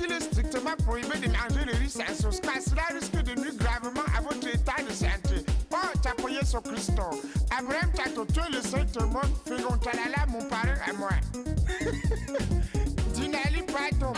qu'il est strictement prohibé de manger le riz sans sauce, car cela risque de nuire gravement à votre état de santé. Oh, t'as payé sur Christo. Abraham Tato, tu es le seul témoin, Fégon Talala, mon parrain à moi. Dinali Pato.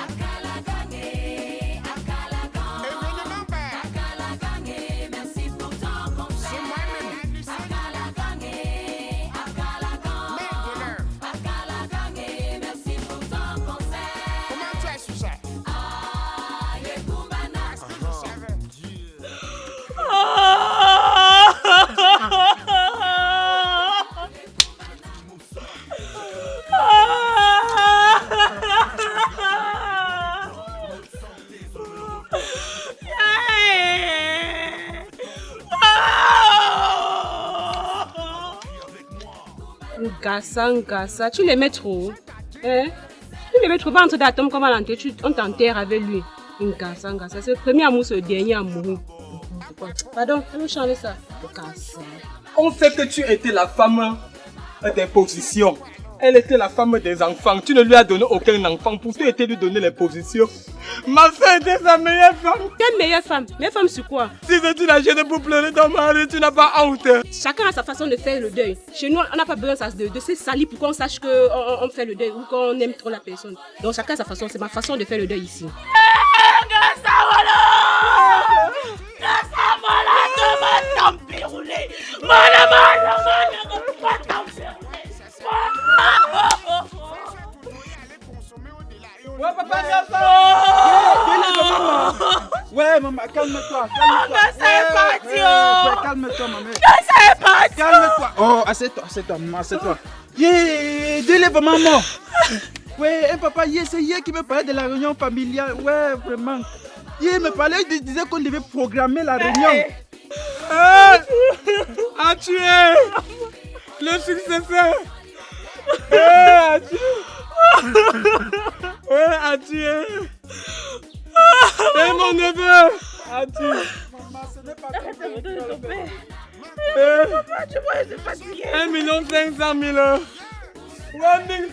Ngassa, tu l'aimais trop. Hein? Tu l'aimais trop, va entrer d'atome comme on t'enterre avec lui. Ngassa, c'est le premier amour, c'est le dernier amour. Pardon, je vais changer ça. Ngassa. On sait que tu étais la femme des positions. Elle était la femme des enfants. Tu ne lui as donné aucun enfant. Pour tu étais lui donner les positions. Ma soeur était sa meilleure femme. Quelle meilleure femme? Meilleure femme sur quoi? Si tu l'as gêné pour pleurer ton mari, tu n'as pas honte. Chacun a sa façon de faire le deuil. Chez nous, on n'a pas besoin de se salir pour qu'on sache qu'on fait le deuil ou qu'on aime trop la personne. Donc chacun a sa façon. C'est ma façon de faire le deuil ici. Ouais, papa, ouais, maman, calme-toi. Calme-toi, maman. Calme-toi. Oh, assieds-toi, maman, assieds-toi. Délève, maman. Ouais, papa, c'est hier qui me parlait de la réunion familiale. Ouais, vraiment. Il me parlait, il disait qu'on devait programmer la réunion. A tué le successeur. A tué. A tué. Et mon neveu a tué. Maman, ce n'est pas Papa, tu vois, je suis fatiguée. 1 500 000. 1 million.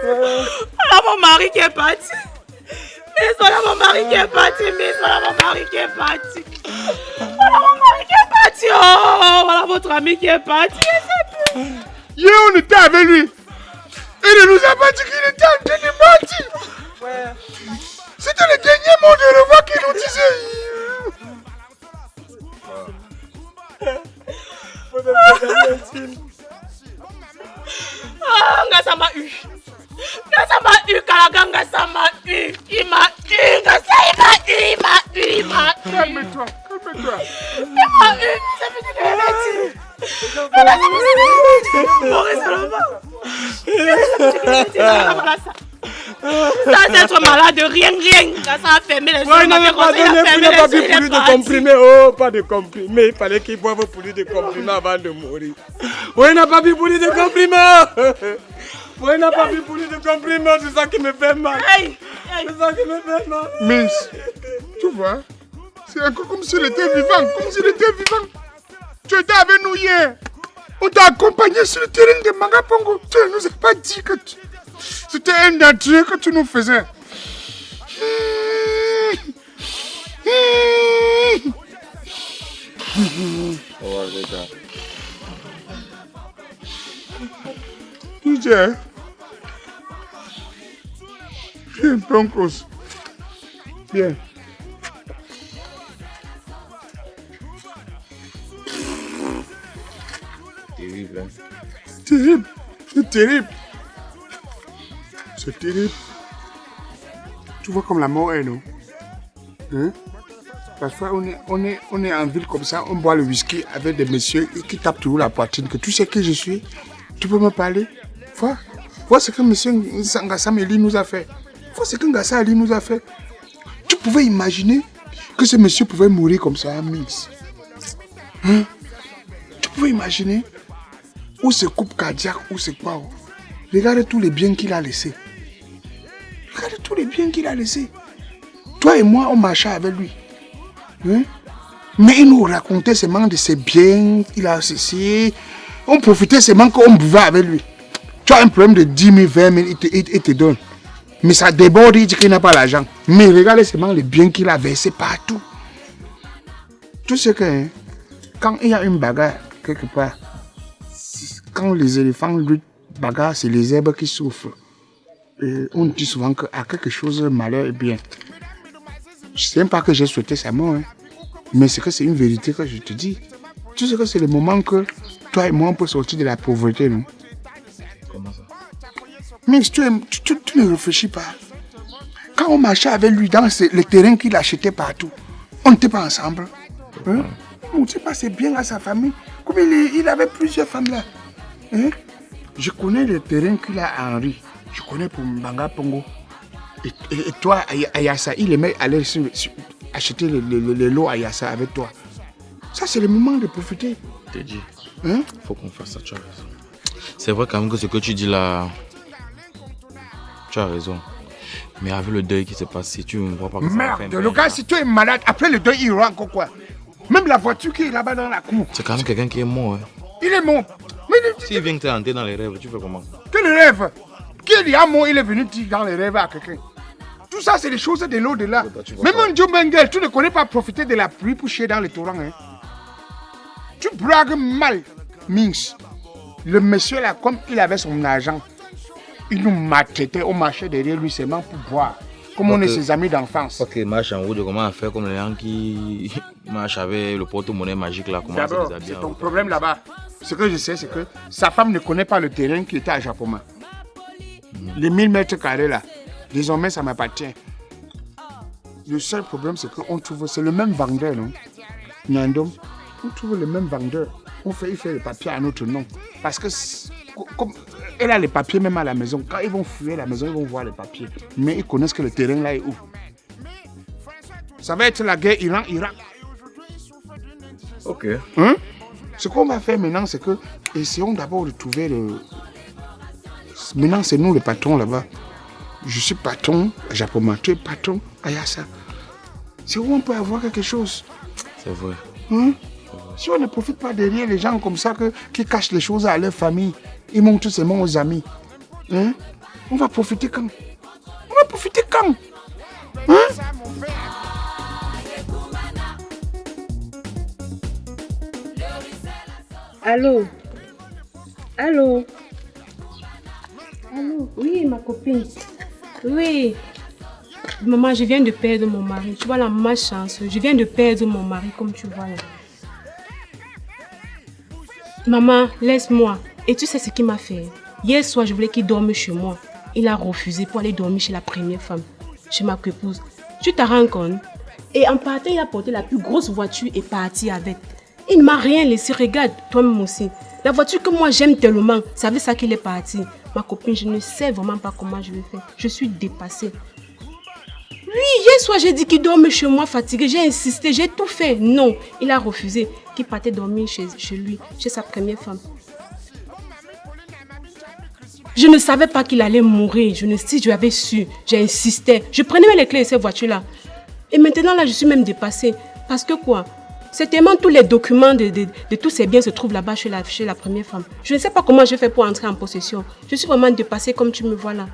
Voilà mon mari qui est parti. Mais voilà mon mari qui est parti. Voilà mon mari qui est parti. Oh, voilà votre ami qui est parti. Hier, on était avec lui. Il ne nous a pas dit qu'il était en train de partir. Ouais. C'était le dernier mot de revoir qu'il nous disait. Ngassa m'a eu. Kalaga, ça m'a eu. Il m'a eu. Calme-toi. Il m'a eu. Ça fait ça c'est être malade de rien. Ça a fermé les yeux. Ouais, non, pas donné pour lui de comprimés. Oh, pas de comprimés. Il fallait qu'il boive pour lui de comprimés avant de mourir. Ouais, il n'a pas bu pour lui de comprimés. Ouais, il n'a pas bu pour lui de comprimés. C'est ça qui me fait mal. C'est ça qui me fait mal. Miss, tu vois, c'est encore comme s'il était vivant. Tu étais avec nous hier. On t'a accompagné sur le terrain de Magapongo. Tu ne nous as pas dit que c'était un naturel que tu nous faisais. DJ, viens un peu en cause. Bien. Terrible, hein? Terrible. C'est terrible. C'est terrible. Tu vois comme la mort est, non? Hein? Parfois, on est en ville comme ça, on boit le whisky avec des messieurs qui tapent toujours la poitrine. Que tu sais qui je suis? Tu peux me parler? Vois ce que monsieur Ngassa Ali nous a fait. Vois ce que Ngassa Ali nous a fait. Tu pouvais imaginer que ce monsieur pouvait mourir comme ça, Mix. Hein? Tu pouvais imaginer? Ou c'est coupe cardiaque, ou c'est quoi? Regarde tous les biens qu'il a laissés. Regarde tous les biens qu'il a laissés. Toi et moi, on marchait avec lui. Hein? Mais il nous racontait seulement de ses biens, il a ceci. On profitait seulement qu'on buvait avec lui. Tu as un problème de 10 000, 20 000, il te donne. Mais ça déborde, il dit qu'il n'a pas l'argent. Mais regardez seulement les biens qu'il a versés partout. Tu sais que hein, quand il y a une bagarre quelque part, quand les éléphants luttent, bagarre, c'est les herbes qui souffrent. Et on dit souvent qu'à quelque chose, le malheur est bien. Je ne sais même pas que j'ai souhaité sa mort. Hein. Mais c'est que c'est une vérité que je te dis. Tu sais que c'est le moment que toi et moi on peut sortir de la pauvreté, non? Comment ça? Mais tu ne réfléchis pas. Quand on marchait avec lui dans les terrains qu'il achetait partout, on n'était pas ensemble. Hein? On s'est passé bien à sa famille. Comme il avait plusieurs femmes là. Hein? Je connais les terrains qu'il a à Henri. Je connais pour Mbanga Pongo. Et toi, Ayassa, il aimait aller acheter les lots à Ayassa avec toi. Ça, c'est le moment de profiter. Je te dis, hein? faut qu'on fasse ça, tu as raison. C'est vrai quand même que ce que tu dis là, tu as raison. Mais avec le deuil qui s'est passé, tu ne vois pas que ça va faire Merde, le gars, si tu es malade, après le deuil, il y aura encore quoi? Même la voiture qui est là-bas dans la cour. C'est quand même quelqu'un qui est mort. Hein. Il est mort. S'il vient te hanter dans les rêves, tu fais comment? Quel rêve? Qui est mort, il est venu dire dans les rêves à quelqu'un. Tout ça, c'est des choses de l'au-delà. Même un Joe Bengel, tu ne connais pas profiter de la pluie pour chier dans les torrents. Hein. Tu bragues mal, Minx. Le monsieur là, comme il avait son argent, il nous maltraitait, on marchait derrière lui seulement pour boire. Comme on est ses amis d'enfance. Ok, marche en route, comment faire comme les gens qui marchent avec le porte-monnaie magique là. D'abord, c'est ton problème là-bas. Ce que je sais, c'est que sa femme ne connaît pas le terrain qui était à Japoma. Les 1000 mètres carrés là, désormais ça m'appartient. Le seul problème, c'est qu'on trouve, c'est le même vendeur, non? Nyandom, on trouve le même vendeur. Il fait les papiers à notre nom. Parce que, comme elle a les papiers même à la maison, quand ils vont fouiller la maison, ils vont voir les papiers. Mais ils connaissent que le terrain là est où. Ça va être la guerre Iran-Irak. Ok. Hein? Ce qu'on va faire maintenant, c'est que, essayons d'abord de trouver le... Maintenant, c'est nous le patron là-bas. Je suis patron à Japoma, tu es patron à Yassa. C'est où on peut avoir quelque chose. C'est vrai. Hein? Si on ne profite pas derrière les gens comme ça qui cachent les choses à leur famille, ils montrent seulement aux amis. Hein? On va profiter quand? On va profiter quand? Hein? Allô? Allô? Allô? Oui, ma copine. Oui. Maman, je viens de perdre mon mari. Tu vois la malchance. Je viens de perdre mon mari, comme tu vois là. Maman, laisse-moi. Et tu sais ce qu'il m'a fait? Hier soir, je voulais qu'il dorme chez moi. Il a refusé pour aller dormir chez la première femme, chez ma épouse. Tu t'en rends compte? Et en partant, il a porté la plus grosse voiture et parti avec. Il ne m'a rien laissé. Regarde, toi-même aussi. La voiture que moi j'aime tellement, c'est avec ça qu'il est parti. Ma copine, je ne sais vraiment pas comment je vais faire. Je suis dépassée. Oui, hier soir, j'ai dit qu'il dorme chez moi fatigué. J'ai insisté, j'ai tout fait. Non, il a refusé qu'il partait dormir chez lui, chez sa première femme. Je ne savais pas qu'il allait mourir. Si je l'avais su, j'ai insisté. Je prenais les clés de cette voiture-là. Et maintenant, là, je suis même dépassée. Parce que quoi? C'est tellement tous les documents de tous ces biens se trouvent là-bas chez la première femme. Je ne sais pas comment je fais pour entrer en possession. Je suis vraiment dépassée comme tu me vois là.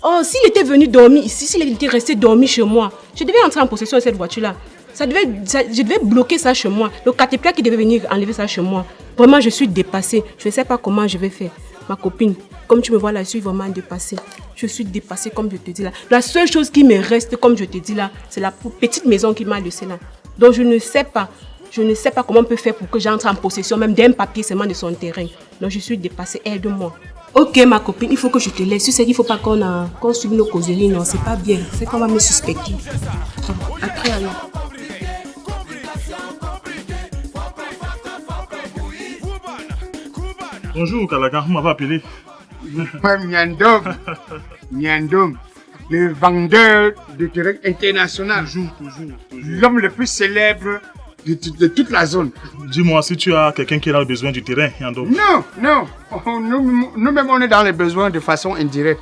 Oh, s'il était venu dormir ici, s'il était resté dormir chez moi, je devais entrer en possession de cette voiture-là. Je devais bloquer ça chez moi. Le caterpillar qui devait venir enlever ça chez moi. Vraiment, je suis dépassée. Je ne sais pas comment je vais faire. Ma copine, comme tu me vois là, je suis vraiment dépassée. Je suis dépassée, comme je te dis là. La seule chose qui me reste, comme je te dis là, c'est la petite maison qui m'a laissée là. Donc, je ne sais pas comment on peut faire pour que j'entre en possession même d'un papier seulement de son terrain. Donc, je suis dépassée. Aide-moi. Ok, ma copine, il faut que je te laisse. Tu sais qu'il ne faut pas qu'on suive nos causeries. Non, c'est pas bien. C'est qu'on va me suspecter. Après, alors. Bonjour Kalakan, vous m'avez appelé. Nyandom, le vendeur de terrain international. Toujours. L'homme le plus célèbre de toute la zone. Dis-moi si tu as quelqu'un qui a besoin du terrain, Yandom. Non. Nous-mêmes, on est dans les besoins de façon indirecte.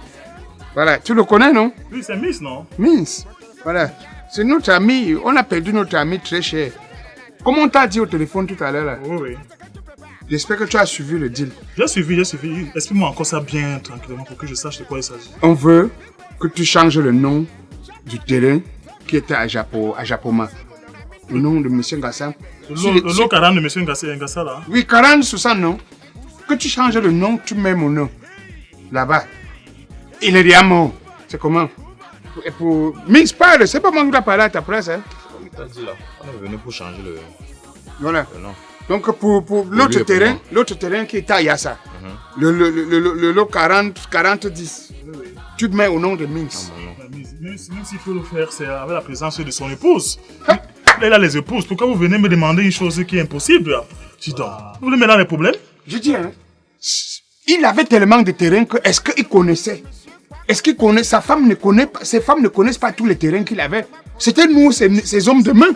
Voilà, tu le connais, non? Oui, c'est Miss, non? Miss. Voilà. C'est notre ami. On a perdu notre ami très cher. Comme on t'a dit au téléphone tout à l'heure là. Oui. J'espère que tu as suivi le deal. J'ai suivi. Explique-moi encore ça bien tranquillement pour que je sache de quoi il s'agit. On veut que tu changes le nom du terrain qui était à Japoma. Le nom de M. Ngassa. Le lot 40 de M. Ngassa là. Oui, 40 sur ça, non. Que tu changes le nom, tu mets mon nom. Là-bas. Il est déjà mort. C'est comment? Et pour... Mix parle, c'est pas moi qui dois parler à ta presse. Hein. T'as dit là, on est venu pour changer le... Voilà. le nom. Donc pour l'autre terrain qui est à Yassa, le lot 40-10, tu te mets au nom de Minx. Même s'il faut le faire, c'est avec la présence de son épouse. Là, il a les épouses. Pourquoi vous venez me demander une chose qui est impossible? Dis donc, vous voulez maintenant les problèmes? Je dis, hein, il avait tellement de terrain que est-ce qu'il connaissait? Est-ce qu'il connaît? Ses femmes ne connaissent pas tous les terrains qu'il avait. C'était nous, ces hommes de main.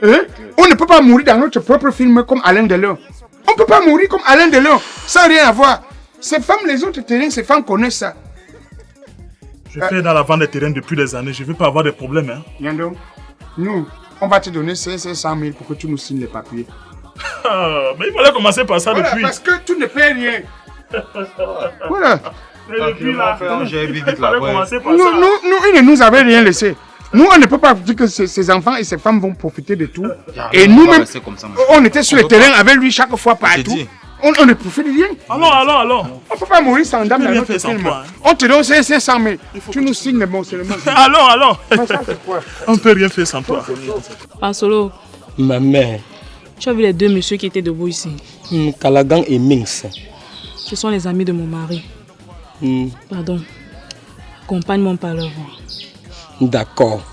Hein? On ne peut pas mourir dans notre propre film comme Alain Delon. On ne peut pas mourir comme Alain Delon. Ça n'a rien à voir. Ces femmes, les autres terrains, ces femmes connaissent ça. Je fais dans la vente des terrains depuis des années. Je ne veux pas avoir des problèmes. Hein. Yando, nous, on va te donner 500 000 pour que tu nous signes les papiers. Mais il fallait commencer par ça Voilà, depuis. parce que tu ne paies rien. Voilà. Mais depuis là, J'ai vite il fallait commencer par ça. Nous, ils ne nous avaient rien laissé. Nous, on ne peut pas dire que ces enfants et ces femmes vont profiter de tout. Et nous-mêmes, on était sur le terrain avec lui chaque fois partout. On ne profite de rien. Allons. On ne peut pas mourir sans dame dans notre film. On te donne 500 000. Tu nous signes le bon seulement. Allons. Mais ça, c'est quoi? On ne peut rien faire sans toi. Pansolo, Ma mère, tu as vu les deux messieurs qui étaient debout ici? Kalagan et Minx. Ce sont les amis de mon mari. Pardon. Accompagne-moi par leur voix. D'accord.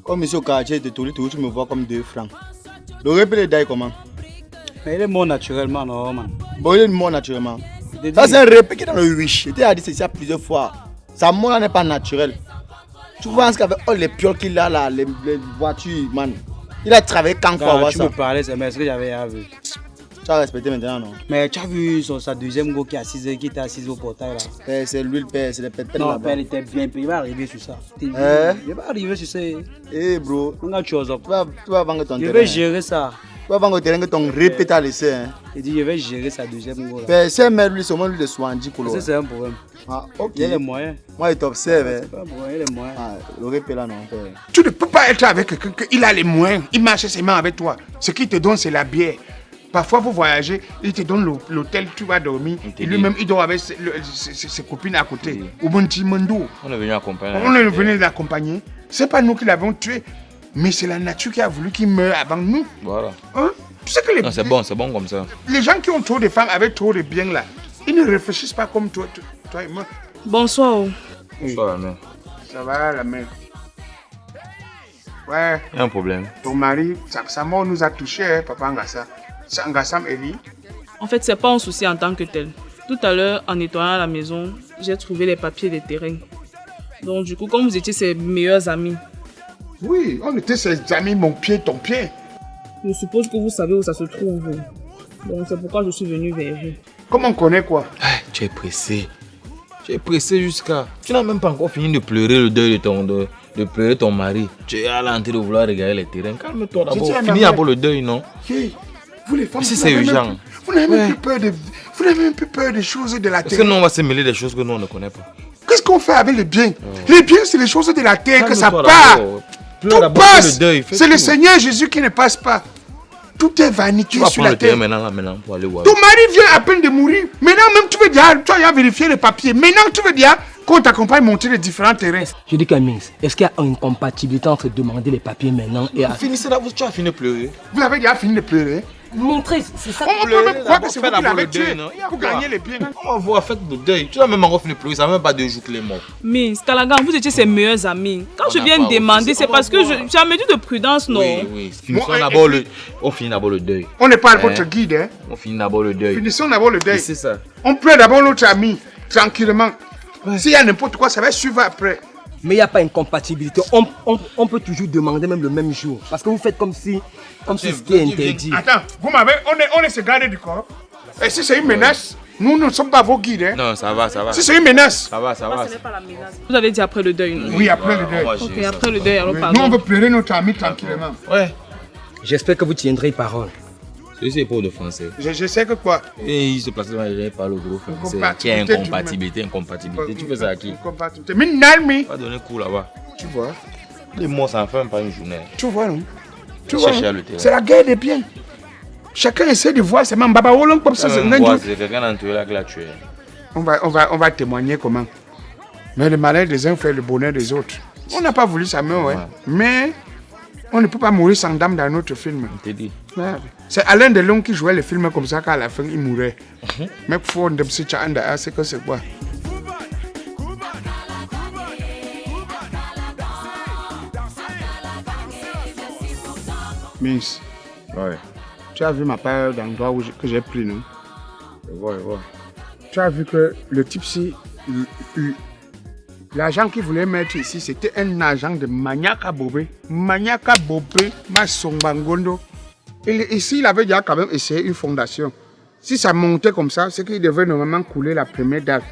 Comme monsieur Kaché de Touli, tu me vois comme 2 francs. Le répète les dailles comment? Mais il est mort naturellement, non, man. Bon, il est mort naturellement. Ça, c'est un répète qui est dans le wish. Je t'ai dit ça plusieurs fois. Sa mort n'est pas naturelle. Tu vois ce qu'avec les pioles qu'il a là, les voitures, man. Il a travaillé quand pour avoir ça. Tu me parlais, c'est ce que j'avais vu. Tu as respecté maintenant, non? Mais tu as vu sa deuxième go qui était assise au portail là. Père, c'est lui le père, c'est le père. Non, père était bien payé. Il va arriver sur ça. Il va arriver sur ça. Eh, bro. Tu vas vendre ton terrain. Je vais gérer ça. Tu vas vendre ton terrain que ton répète à laisser. Il dit, je vais gérer sa deuxième go là. Père, c'est même lui, seulement lui de Swandi pour Ça, c'est un problème. Ah, ok. Il y a les moyens. Moi, il t'observe. C'est pas un problème, il y a les moyens. Ah, le répète là, non, père. Tu ne peux pas être avec quelqu'un qui a les moyens. Il marche ses mains avec toi. Ce qu'il te donne, c'est la bière. Parfois, vous voyagez, il te donne l'hôtel, tu vas dormir. Et lui-même, il dort avec ses copines à côté. Au bon petit Mandou. On est venu accompagner. On est venu l'accompagner. C'est pas nous qui l'avons tué, mais c'est la nature qui a voulu qu'il meure avant nous. Voilà. Hein? Tu sais que C'est bon comme ça. les gens qui ont trop de femmes avec trop de biens là, ils ne réfléchissent pas comme toi et moi. Bonsoir. Bonsoir, la mère. Ça va, la mère? Ouais. Il y a un problème. Ton mari, sa mort nous a touchés, hein, Papa Ngassa. Ngassam Eli. En fait, c'est pas un souci en tant que tel. Tout à l'heure, en nettoyant la maison, j'ai trouvé les papiers des terrains. Donc, du coup, comme vous étiez ses meilleurs amis, Oui, on était ses amis, mon pied, ton pied. je suppose que vous savez où ça se trouve. Donc, c'est pourquoi je suis venu vers vous. Comment on connaît quoi? Tu es pressé. Tu es pressé jusqu'à... Tu n'as même pas encore fini de pleurer le deuil de pleurer ton mari. Tu es à l'entrée de vouloir regarder les terrains. Calme-toi d'abord. Finis d'abord le deuil, non? Hey, vous les femmes, Si c'est urgent. Vous n'avez même plus peur des choses de la Parce que terre. nous, on va se mêler des choses que nous, on ne connaît pas. Qu'est-ce qu'on fait avec les biens? Les biens, c'est les choses de la terre que ça Calme-toi part. d'abord. Pleure Tout d'abord, fais passe. le deuil, fais C'est le tout. Seigneur Jésus qui ne passe pas. Tout est vanité Tu vas sur prendre la le terrain terre. maintenant pour aller voir. Ton mari vient à peine de mourir. Maintenant même tu veux dire, tu as vérifié les papiers. Maintenant tu veux dire qu'on t'accompagne monter les différents terrains. Je dis qu'à Minx, est-ce qu'il y a une compatibilité entre demander les papiers maintenant et... Finissez d'abord, tu as fini de pleurer. Vous l'avez déjà fini de pleurer. Montrer, c'est ça. On peut même croire que c'est vous qui d'abord l'avez le deuil, tué non? pour gagner les biens. On va voir, faites le deuil. Tu n'as même encore fini de pleurer, ça n'a même pas 2 jours qu'il est mort. Mais Skalagan, vous étiez ses meilleurs amis. Quand je n'a viens pas demander, aussi, c'est on parce va que voir. j'ai un mesure de prudence, non? Oui. Finissons Bon, d'abord on finit d'abord le deuil. On n'est pas votre guide. Hein. On finit d'abord le deuil. Finissons d'abord le deuil. C'est ça. On pleure d'abord notre ami, tranquillement. S'il y a n'importe quoi, ça va suivre après. Mais il n'y a pas incompatibilité. On peut toujours demander même le même jour. Parce que vous faites comme si ce qui est interdit. Attends, vous m'avez... On est se garder du corps. Et si c'est une menace, nous ne sommes pas vos guides. Hein. Non, ça va. Si c'est une menace. Ça va. Ce n'est pas la menace. Vous avez dit après le deuil, non? Oui, après le deuil. Ok, après le deuil, alors Nous, pardon. on veut pleurer notre ami tranquillement. Ouais. J'espère que vous tiendrez parole. C'est pour le français. Je sais que quoi. Et il se place devant les gens par le gros français. Qui est incompatibilité. Tu fais ça à qui? Incompatibilité. Mais Nalmi. Pas donner coup là-bas. Tu vois. Les mots, ça en fait même pas une journée. Tu vois, non? Tu Chercher vois. à le terrain. C'est la guerre des biens. Chacun essaie de voir, c'est même Baba Wolong comme ça. C'est quelqu'un d'entre eux là qui l'a tué. On va témoigner comment. Mais le malheur des uns fait le bonheur des autres. On n'a pas voulu ça, mais ouais. Mais on ne peut pas mourir sans dame dans notre film. Je t'ai dit. C'est Alain Delon qui jouait le film comme ça qu'à la fin il mourait. Mais pour on c'est que c'est quoi? Mince. Ouais. Tu as vu ma part d'endroit que j'ai pris, non? Je vois. Tu as vu que le type ci, l'agent qu'il voulait mettre ici, c'était un agent de Maniaka Bobé. Maniaka Bobé, Masongbangondo. Ici, il avait déjà quand même essayé une fondation. Si ça montait comme ça, c'est qu'il devait normalement couler la première date.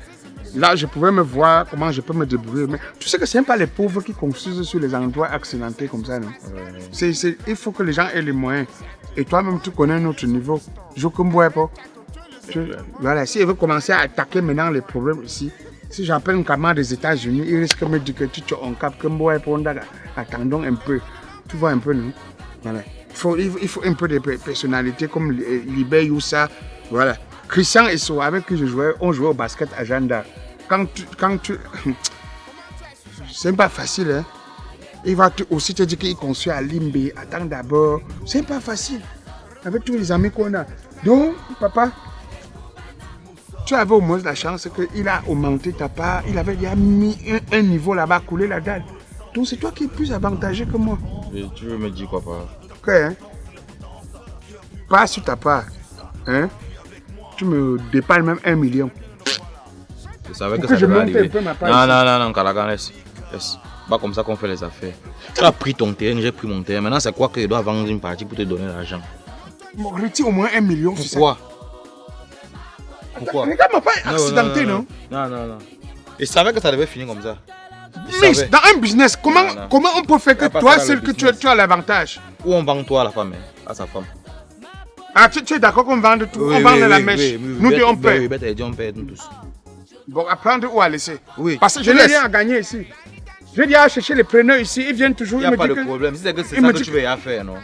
Là, je pouvais me voir comment je peux me débrouiller. Mais tu sais que ce n'est pas les pauvres qui construisent sur les endroits accidentés comme ça, non? Il faut que les gens aient les moyens. Et toi-même, tu connais notre niveau. Je ne pas. Voilà, si il veut commencer à attaquer maintenant les problèmes ici, si j'appelle un camarade des États-Unis, il risque de me dire que tu es en cap, que attendons un peu. Tu vois un peu, non? Voilà. Il faut un peu de personnalité comme Libé Youssa. Voilà. Christian Esso, avec qui je jouais, on jouait au basket à Janda. Quand tu... C'est pas facile, hein. Il va aussi te dire qu'il construit à Limbe. Attends d'abord. C'est pas facile. Avec tous les amis qu'on a. Donc, papa, tu avais au moins la chance qu'il a augmenté ta part. Il avait déjà mis un niveau là-bas, coulé la dalle. Donc, c'est toi qui es plus avantagé que moi. Et tu veux me dire quoi, papa? Ok, hein. Pas sur ta part. Hein. Tu me dépannes même 1 million. Je savais que Pour ça devait arriver. Non, Calagan, laisse. Pas comme ça qu'on fait les affaires. Tu as pris ton terrain, j'ai pris mon terrain. Maintenant, c'est quoi que je dois vendre une partie pour te donner l'argent? Retire au moins 1 million. Pourquoi? Regarde-moi pas accidenté, non? Non. Je savais que ça devait finir comme ça. Mais dans un business, comment on peut faire que toi, seul que tu as l'avantage? Ou on vend toi à la femme, à sa femme. Ah, tu es d'accord qu'on vende tout? On vend la mèche. Nous deux, on paie. Oui, on paie nous tous. Bon, à prendre ou à laisser? Oui. Parce que je n'ai rien à gagner ici. Je vais dire chercher les preneurs ici, ils viennent toujours. Il n'y a pas de problème. Si c'est ça que tu veux faire, non?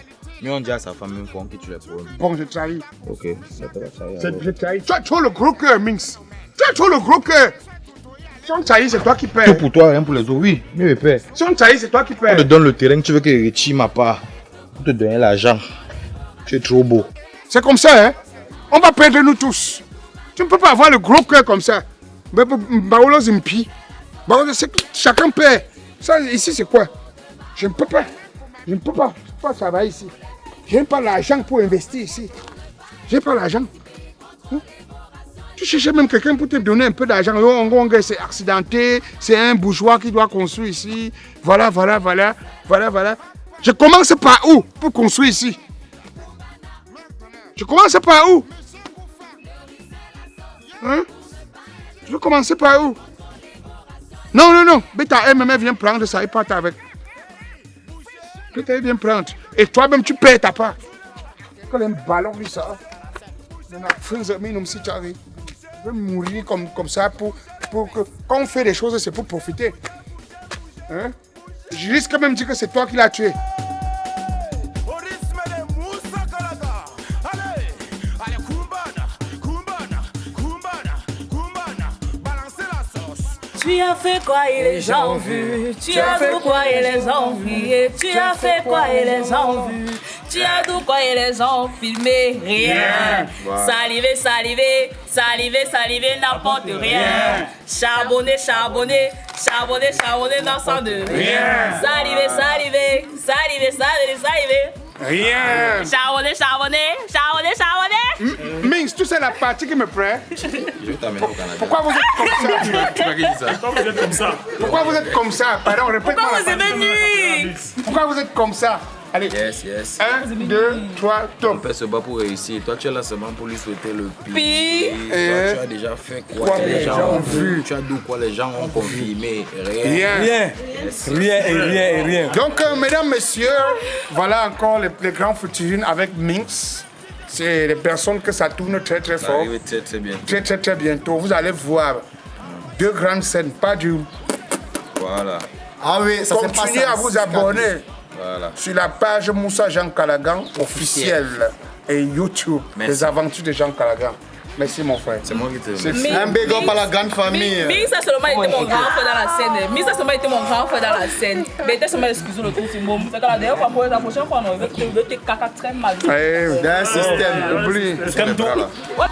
Mais on dit à sa femme une fois que tu les prends. Bon, je trahis. Ok, ça te va trahir. Je trahis. Tu as trop le gros cœur, Minx. Tu as trop le gros cœur. Si on trahit, c'est toi qui perds. Tout pour toi, rien pour les autres. Oui, mieux je perds. Si on trahit, c'est toi qui perds. On te donne le terrain, tu veux que je retire ma part. Pour te donner l'argent. Tu es trop beau. C'est comme ça, hein. On va perdre nous tous. Tu ne peux pas avoir le gros cœur comme ça. Baolo Zimpi. Chacun perd. Ça, ici, c'est quoi? Je ne peux pas. Je ne peux pas ça va ici. Je n'ai pas l'argent pour investir ici. Je n'ai pas l'argent. Tu cherches même quelqu'un pour te donner un peu d'argent. C'est accidenté. C'est un bourgeois qui doit construire ici. Voilà. Je commence par où pour construire ici? Je commence par où? Hein? Je veux commencer par où? Non. Beta MM vient prendre ça et part avec. Beta vient prendre. Et toi-même, tu perds ta part. Quand un ballon, ça. Je vais mourir comme ça pour que. Quand on fait des choses, c'est pour profiter. Hein? Je risque même de dire que c'est toi qui l'as tué. Tu as fait quoi et les ont vu? Tu as fait quoi et les ont vu? Tu as fait quoi et les ont vu? Tu as dit quoi et les ont filmé? Rien. Saliver, n'importe rien. Charbonner, dans sang de rien. Saliver. Rien. Charbonner. Minx, tu sais la partie qui me plaît? Je t'amène au Canada. Pourquoi vous êtes comme ça? Tu m'as dit ça. Pourquoi vous êtes comme ça? Pourquoi vous êtes comme ça? Pardon, répète-moi. Pourquoi la vous partie. aimez nuit? Pourquoi vous êtes comme ça? Allez. Yes. 1, 2, 3, On top. peut se battre pour réussir. Toi, tu es là seulement pour lui souhaiter le pire. Pire. Toi, tu as déjà fait quoi que les gens ont vu. Tu as dit quoi les gens ont confirmé. Rien. Rien. Donc, mesdames, messieurs, voilà encore les grands futurs avec Minx. C'est les personnes que ça tourne très Ça fort. arrive très bientôt. Très bientôt. Vous allez voir 2 grandes scènes, pas du. Voilà. Ah oui, ça c'est pas Continuez ça. à vous abonner Voilà. sur la page Moussa Jean Calagan officielle et YouTube, Merci. les aventures de Jean Calagan. Merci mon frère. C'est moi qui te remercie. Mais- Un big up à la grande famille. Mix a seulement été mon grand frère dans la scène. Mix a seulement été mon grand frère dans la scène. Mais il était seulement excusé le truc. C'est bon. C'est que la dernière fois, pour la prochaine fois, non, il veut te caca très mal. Eh, D'un système. oublie. Calme-toi. What?